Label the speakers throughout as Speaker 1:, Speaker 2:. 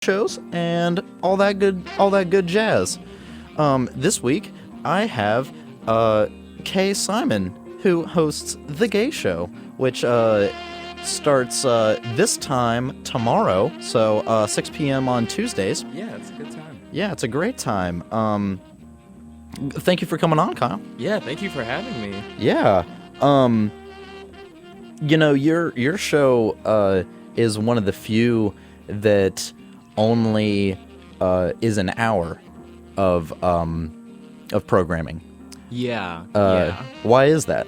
Speaker 1: shows and all that good jazz. This week I have Kay Simon, who hosts The Gay Show, which starts this time tomorrow, so 6 p.m. on Tuesdays.
Speaker 2: Yeah, it's a good time.
Speaker 1: Yeah, it's a great time. Thank you for coming on, Kyle.
Speaker 2: Yeah, thank you for having me.
Speaker 1: Yeah. Your show is one of the few that only is an hour of programming.
Speaker 2: Yeah.
Speaker 1: Why is that?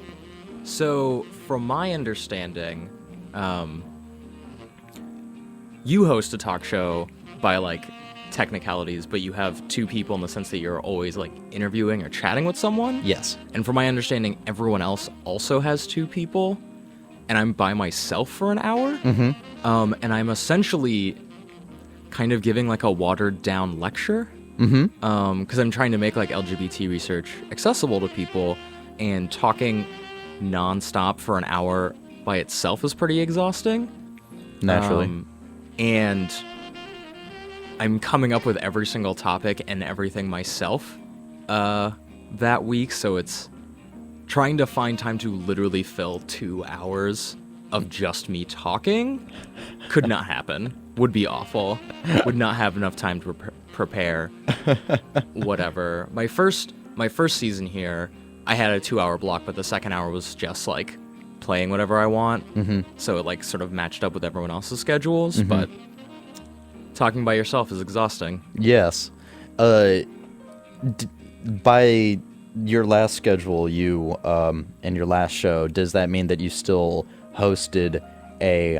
Speaker 2: So, from my understanding, you host a talk show by, technicalities, but you have two people in the sense that you're always, interviewing or chatting with someone?
Speaker 1: Yes.
Speaker 2: And from my understanding, everyone else also has two people, and I'm by myself for an hour?
Speaker 1: Mm-hmm.
Speaker 2: And I'm essentially kind of giving, a watered-down lecture.
Speaker 1: Mm-hmm.
Speaker 2: Because I'm trying to make LGBT research accessible to people, and talking nonstop for an hour by itself is pretty exhausting.
Speaker 1: Naturally.
Speaker 2: And I'm coming up with every single topic and everything myself that week, so it's trying to find time to literally fill 2 hours of just me talking could not happen. Would be awful. Would not have enough time to prepare. Whatever. My first season here, I had a 2-hour block, but the second hour was just playing whatever I want.
Speaker 1: Mm-hmm.
Speaker 2: So it sort of matched up with everyone else's schedules.
Speaker 1: Mm-hmm.
Speaker 2: But talking by yourself is exhausting.
Speaker 1: Yes. By your last schedule, you and your last show, does that mean that you still hosted a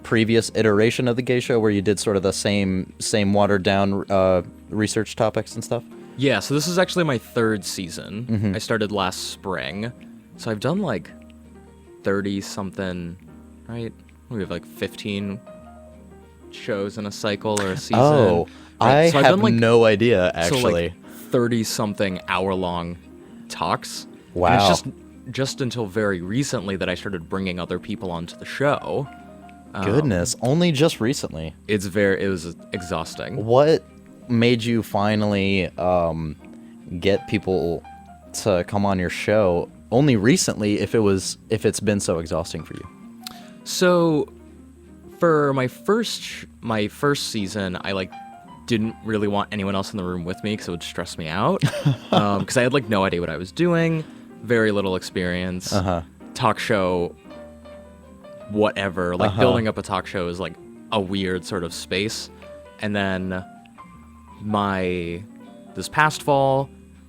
Speaker 1: previous iteration of The Gay Show where you did sort of the same watered down research topics and stuff?
Speaker 2: Yeah, so this is actually my third season.
Speaker 1: Mm-hmm.
Speaker 2: I started last spring. So I've done 30 something, right? We have 15 shows in a cycle or a season.
Speaker 1: Oh,
Speaker 2: right?
Speaker 1: I have no idea, actually.
Speaker 2: So 30 something hour long talks.
Speaker 1: Wow.
Speaker 2: And it's just until very recently that I started bringing other people onto the show.
Speaker 1: Goodness, only just recently.
Speaker 2: It was exhausting.
Speaker 1: What made you finally get people to come on your show only recently if it's been so exhausting for you?
Speaker 2: So for my first season, I didn't really want anyone else in the room with me because it would stress me out. Because I had no idea what I was doing, very little experience. Talk show, whatever. Building up a talk show is a weird sort of space. And then this past fall,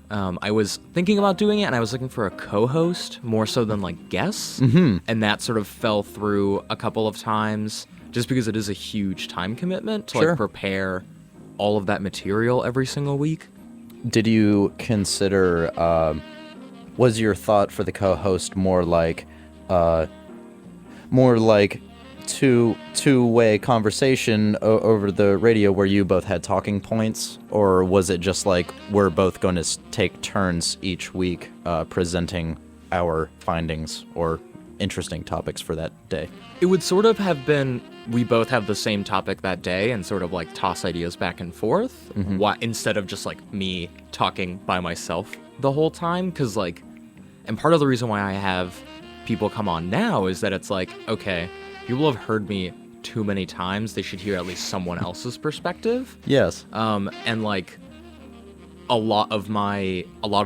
Speaker 2: I was thinking about doing it, and I was looking for a co-host more so than guests.
Speaker 1: Mm-hmm.
Speaker 2: And that sort of fell through a couple of times just because it is a huge time commitment to
Speaker 1: Sure.
Speaker 2: prepare all of that material every single week.
Speaker 1: Did you consider, was your thought for the co-host more two-way conversation over the radio where you both had talking points, or was it just we're both going to take turns each week presenting our findings or interesting topics for that day?
Speaker 2: It would sort of have been we both have the same topic that day and sort of toss ideas back and forth, instead of just me talking by myself the whole time. Because and part of the reason why I have people come on now is that it's okay, people have heard me too many times, they should hear at least someone else's perspective.
Speaker 1: Yes.
Speaker 2: And a lot of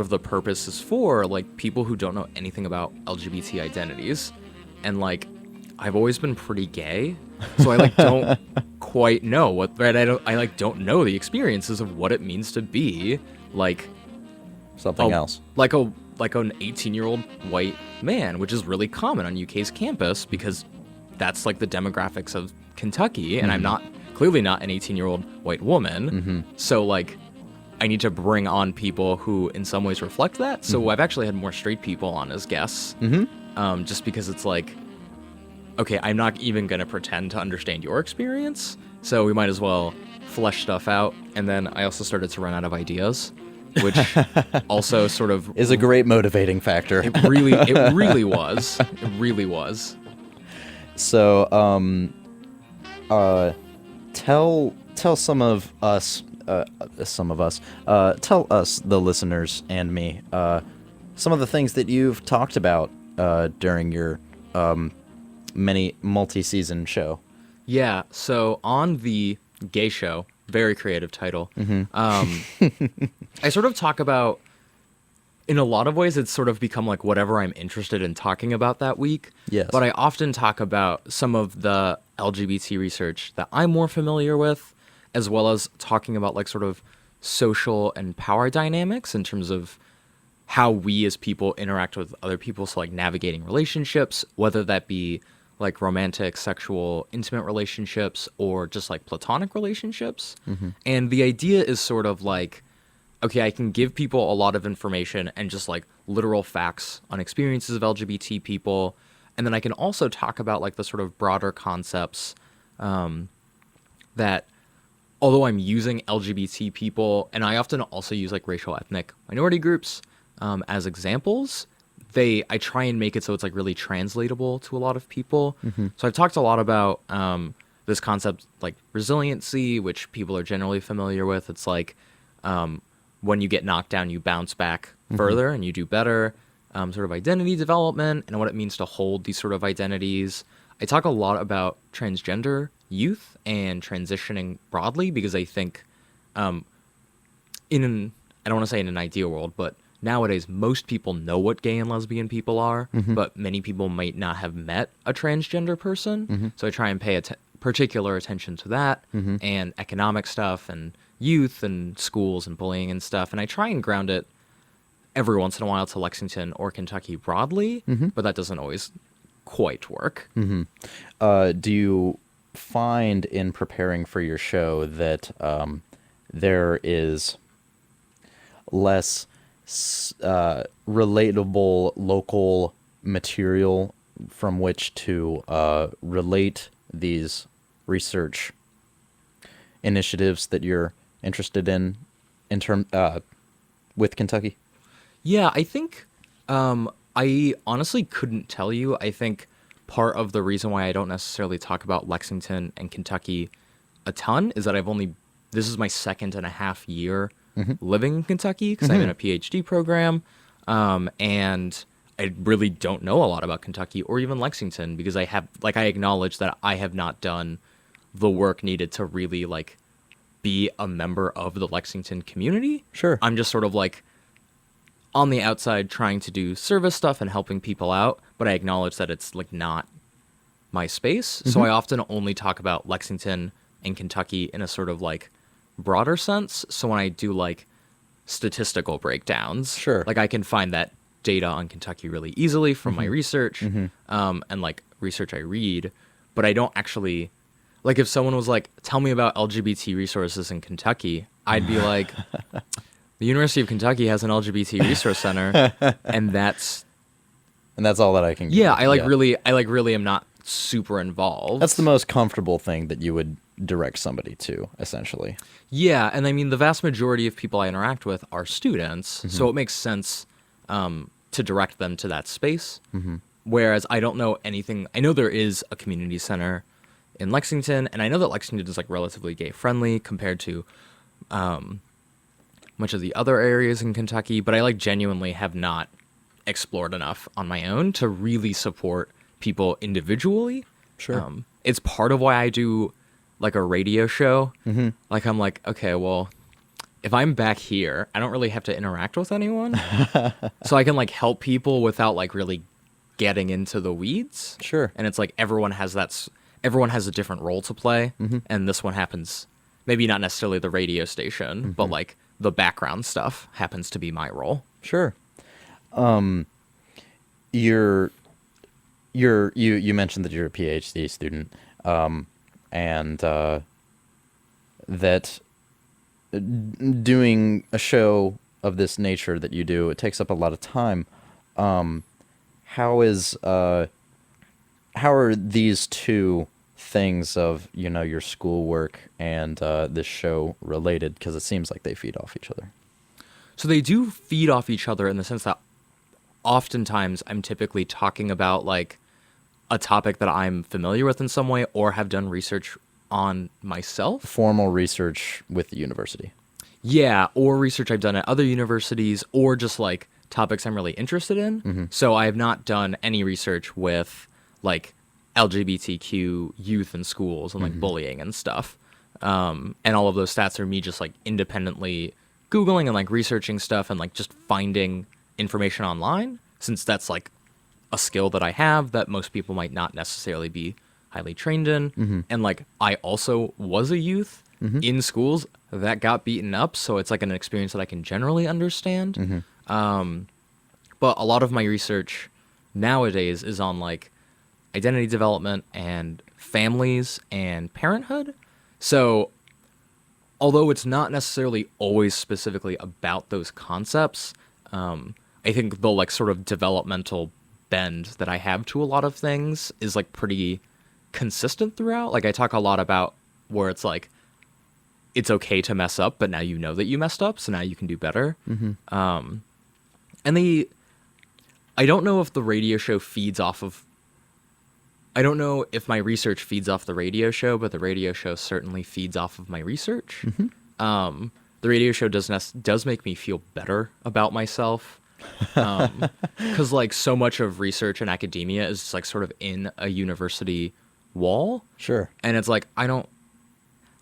Speaker 2: the purpose is for people who don't know anything about LGBT identities, and I've always been pretty gay, so I don't quite know what, right? I don't know the experiences of what it means to be
Speaker 1: Something else.
Speaker 2: like an 18-year-old white man, which is really common on UK's campus because that's the demographics of Kentucky, and I'm clearly not an 18-year-old white woman. So I need to bring on people who in some ways reflect that. So I've actually had more straight people on as guests, just because it's okay, I'm not even going to pretend to understand your experience, so we might as well flesh stuff out. And then I also started to run out of ideas, which also sort of
Speaker 1: is a great motivating factor.
Speaker 2: It really was. It really was.
Speaker 1: So, tell tell some of us, tell us, the listeners and me, some of the things that you've talked about during your many multi-season show.
Speaker 2: Yeah, so on the Gay Show, very creative title, I sort of talk about, in a lot of ways, it's sort of become like whatever I'm interested in talking about that week.
Speaker 1: Yes.
Speaker 2: But I often talk about some of the LGBT research that I'm more familiar with, as well as talking about like sort of social and power dynamics in terms of how we as people interact with other people. So like navigating relationships, whether that be like romantic, sexual, intimate relationships, or just like platonic relationships. And the idea is sort of like, okay, I can give people a lot of information and just like literal facts on experiences of LGBT people. And then I can also talk about like the sort of broader concepts that, although I'm using LGBT people, and I often also use like racial, ethnic, minority groups as examples, I try and make it so it's like really translatable to a lot of people. So I've talked a lot about this concept like resiliency, which people are generally familiar with. It's like when you get knocked down, you bounce back further and you do better. Sort of identity development and what it means to hold these sort of identities. I talk a lot about transgender youth and transitioning broadly because I think I don't want to say in an ideal world, but nowadays most people know what gay and lesbian people are, but many people might not have met a transgender person. So I try and pay particular attention to that and economic stuff and youth and schools and bullying and stuff. And I try and ground it every once in a while to Lexington or Kentucky broadly, but that doesn't always quite work.
Speaker 1: Do you find in preparing for your show that there is less relatable local material from which to relate these research initiatives that you're interested in with Kentucky?
Speaker 2: Yeah, I think I honestly couldn't tell you. I think part of the reason why I don't necessarily talk about Lexington and Kentucky a ton is that this is my 2.5 year living in Kentucky because I'm in a PhD program. And I really don't know a lot about Kentucky or even Lexington because I acknowledge that I have not done the work needed to really like be a member of the Lexington community.
Speaker 1: Sure.
Speaker 2: I'm just sort of like on the outside trying to do service stuff and helping people out, but I acknowledge that it's like not my space. So I often only talk about Lexington and Kentucky in a sort of like broader sense. So when I do like statistical breakdowns,
Speaker 1: sure,
Speaker 2: like I can find that data on Kentucky really easily from my research and like research I read, but I don't actually, like if someone was like, tell me about LGBT resources in Kentucky, I'd be like, the University of Kentucky has an LGBT resource center, and that's
Speaker 1: all that I can.
Speaker 2: Yeah, I really am not super involved.
Speaker 1: That's the most comfortable thing that you would direct somebody to, essentially.
Speaker 2: Yeah, and I mean the vast majority of people I interact with are students, so it makes sense to direct them to that space. Whereas I don't know anything. I know there is a community center in Lexington, and I know that Lexington is like relatively gay friendly compared to much of the other areas in Kentucky, but I like genuinely have not explored enough on my own to really support people individually.
Speaker 1: Sure.
Speaker 2: It's part of why I do like a radio show. Like I'm like, okay, well, if I'm back here, I don't really have to interact with anyone. So I can like help people without like really getting into the weeds.
Speaker 1: Sure.
Speaker 2: And it's like everyone has a different role to play. And this one happens, maybe not necessarily the radio station, but like the background stuff happens to be my role.
Speaker 1: Sure. You mentioned that you're a PhD student, and that doing a show of this nature that you do, it takes up a lot of time. How are these two things of, your schoolwork and this show related? Because it seems like they feed off each other.
Speaker 2: So they do feed off each other in the sense that oftentimes I'm typically talking about like a topic that I'm familiar with in some way or have done research on myself.
Speaker 1: Formal research with the university.
Speaker 2: Yeah, or research I've done at other universities, or just like topics I'm really interested in. So I have not done any research with like LGBTQ youth in schools and like bullying and stuff. And all of those stats are me just like independently Googling and like researching stuff and like just finding information online, since that's like a skill that I have that most people might not necessarily be highly trained in. And like I also was a youth in schools that got beaten up, so it's like an experience that I can generally understand. But a lot of my research nowadays is on like identity development and families and parenthood. So although it's not necessarily always specifically about those concepts, I think the like sort of developmental bend that I have to a lot of things is like pretty consistent throughout. Like I talk a lot about where it's like, it's okay to mess up, but now you know that you messed up, so now you can do better. And I don't know if the radio show feeds off of, I don't know if my research feeds off the radio show, but the radio show certainly feeds off of my research. The radio show does make me feel better about myself. Because like so much of research and academia is just like sort of in a university wall.
Speaker 1: Sure.
Speaker 2: And it's like, I don't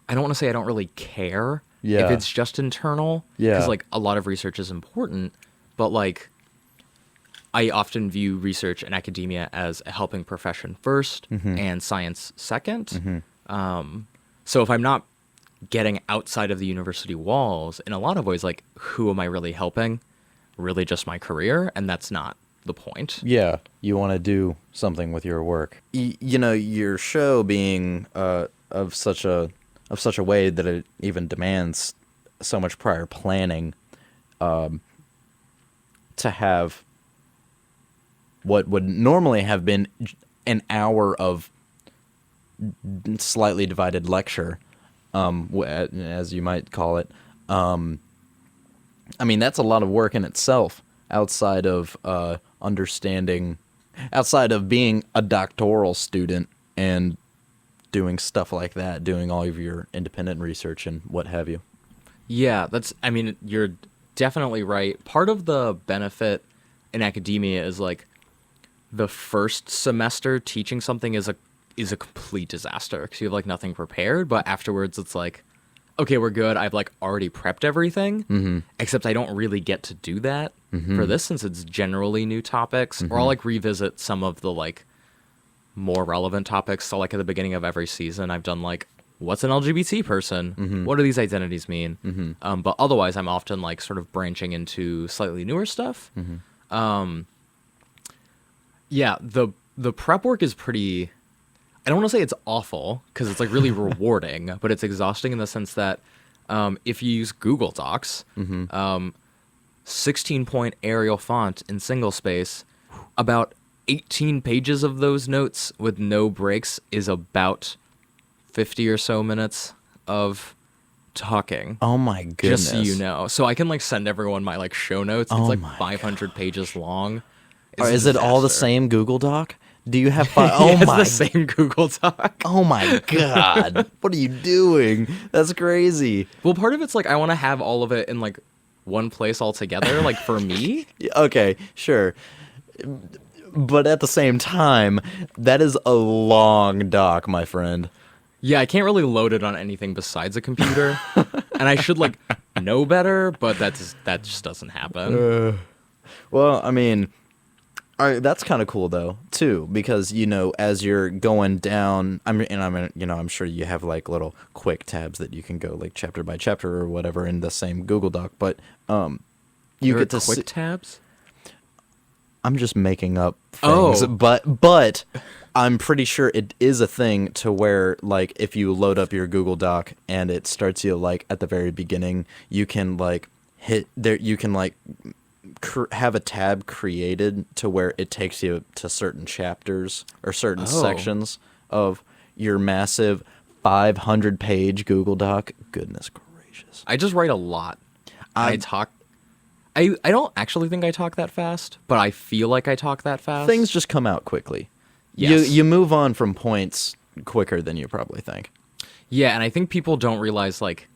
Speaker 2: want to say I don't really care if it's just internal.
Speaker 1: Yeah.
Speaker 2: Because like a lot of research is important, but like I often view research and academia as a helping profession first and science second. So if I'm not getting outside of the university walls, in a lot of ways, like who am I really helping? Really just my career, and that's not the point.
Speaker 1: Yeah, you want to do something with your work. You know, your show being of such a way that it even demands so much prior planning, to have what would normally have been an hour of slightly divided lecture, as you might call it. I mean, that's a lot of work in itself, outside of outside of being a doctoral student and doing stuff like that, doing all of your independent research and what have you.
Speaker 2: Yeah, I mean, you're definitely right. Part of the benefit in academia is like the first semester teaching something is a complete disaster because you have like nothing prepared, but afterwards it's like, okay, we're good. I've like already prepped everything, except I don't really get to do that for this since it's generally new topics, or I'll like revisit some of the like more relevant topics. So like at the beginning of every season, I've done like, what's an LGBT person? What do these identities mean? But otherwise, I'm often like sort of branching into slightly newer stuff. Yeah, the prep work is pretty, I don't want to say it's awful because it's like really rewarding, but it's exhausting in the sense that if you use Google Docs, 16-point Arial font in single space, about 18 pages of those notes with no breaks is about 50 or so minutes of talking.
Speaker 1: Oh my goodness.
Speaker 2: Just so you know. So I can like send everyone my like show notes. It's like 500 pages long.
Speaker 1: Is it all the same Google Doc? Do you have
Speaker 2: It's the same Google Doc.
Speaker 1: Oh my god. What are you doing? That's crazy.
Speaker 2: Well, part of it's like I want to have all of it in like one place all together, like for me.
Speaker 1: Okay, sure. But at the same time, that is a long doc, my friend.
Speaker 2: Yeah, I can't really load it on anything besides a computer. And I should like know better, but that just doesn't happen.
Speaker 1: Well, I mean, that's kind of cool though, too, because you know, as you're going down, I'm sure you have like little quick tabs that you can go like chapter by chapter or whatever in the same Google Doc, but you get to
Speaker 2: quick tabs.
Speaker 1: I'm just making up things, but I'm pretty sure it is a thing to where like if you load up your Google Doc and it starts you like at the very beginning, you can like hit there, you can like have a tab created to where it takes you to certain chapters or certain sections of your massive 500-page Google Doc. Goodness gracious.
Speaker 2: I just write a lot. I don't actually think I talk that fast, but I feel like I talk that fast.
Speaker 1: Things just come out quickly.
Speaker 2: Yes.
Speaker 1: You move on from points quicker than you probably think.
Speaker 2: Yeah, and I think people don't realize like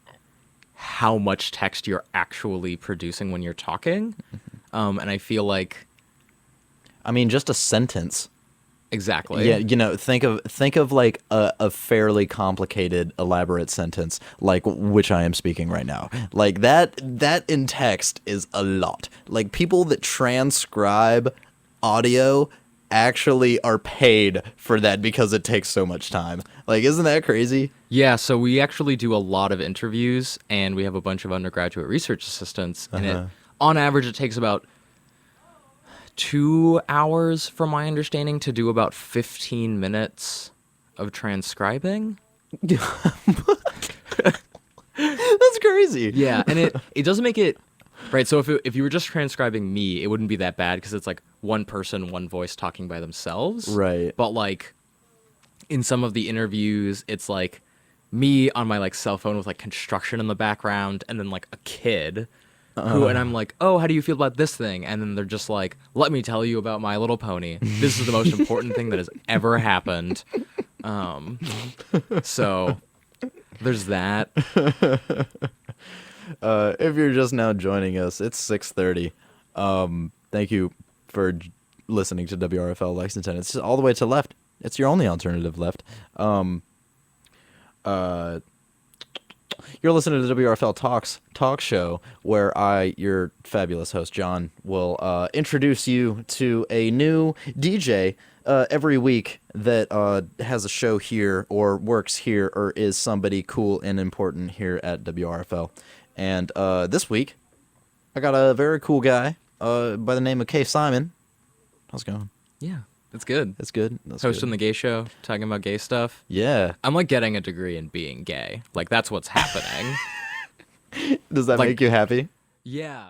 Speaker 2: how much text you're actually producing when you're talking. And I feel like
Speaker 1: I mean, just a sentence.
Speaker 2: exactly.
Speaker 1: Yeah, think of like a fairly complicated, elaborate sentence, like which I am speaking right now. Like that in text is a lot. Like people that transcribe audio actually are paid for that because it takes so much time. Like, isn't that crazy?
Speaker 2: Yeah, so we actually do a lot of interviews, and we have a bunch of undergraduate research assistants, and on average, it takes about 2 hours, from my understanding, to do about 15 minutes of transcribing.
Speaker 1: That's crazy.
Speaker 2: Yeah, and it doesn't make it right. So if you were just transcribing me, it wouldn't be that bad because it's like one person, one voice talking by themselves.
Speaker 1: Right.
Speaker 2: But like in some of the interviews, it's like me on my like cell phone with like construction in the background, and then like a kid. And I'm like, oh, how do you feel about this thing? And then they're just like, let me tell you about My Little Pony. This is the most important thing that has ever happened. So there's that.
Speaker 1: If you're just now joining us, it's 6:30. Thank you for listening to WRFL Lexington. It's all the way to the left. It's your only alternative left. You're listening to the WRFL talk show, where I, your fabulous host John, will introduce you to a new DJ every week that has a show here or works here or is somebody cool and important here at WRFL. And this week, I got a very cool guy by the name of K. Simon. How's it going?
Speaker 2: Yeah, it's good.
Speaker 1: It's good. That's
Speaker 2: Hosting
Speaker 1: good.
Speaker 2: the gay show, talking about gay stuff.
Speaker 1: Yeah.
Speaker 2: I'm like getting a degree in being gay. Like that's what's happening.
Speaker 1: Does that
Speaker 2: Like-
Speaker 1: make you happy?
Speaker 2: Yeah.